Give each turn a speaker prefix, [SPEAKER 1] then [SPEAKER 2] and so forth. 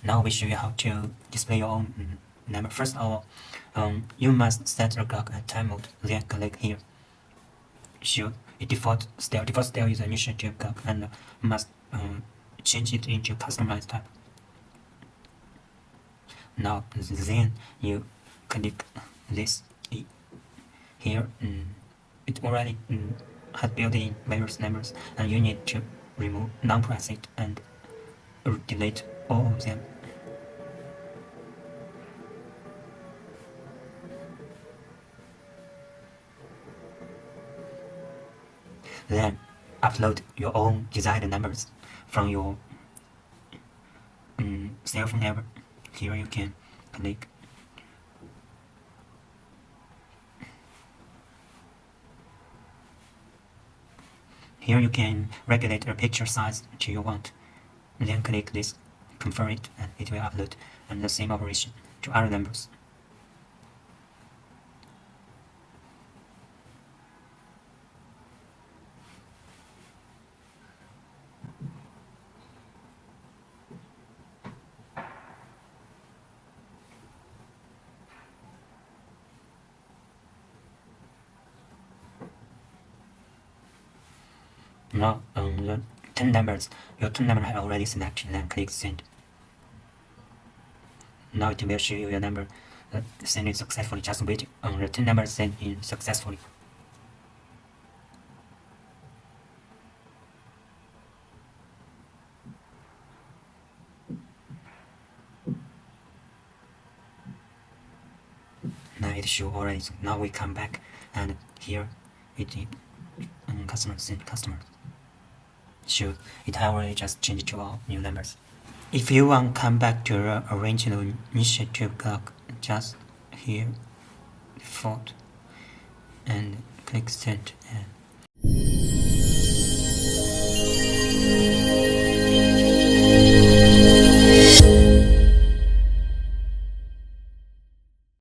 [SPEAKER 1] Now we show you how to display your own number. First of all, you must set the clock at time mode. Then click here. Show a default style. Default style is initial tube clock, and must change it into customized type. Now then you click this here. It already has built-in various numbers, and you need to remove non-press it and delete all of them. Then upload your own desired numbers from your cell phone ever. Here you can click. Here you can regulate the picture size to you want. Then click this, confirm it, and it will upload, and the same operation to other numbers. Now the 10 numbers, your 10 number are already selected, then click send. Now it will show you your number sent in successfully. Just wait on the 10 numbers sent in successfully. Now it shows already. So now we come back, and here it is customer send customer. Show it already just changed to all new numbers. If you want to come back to the original initial tube clock, just here default and click send and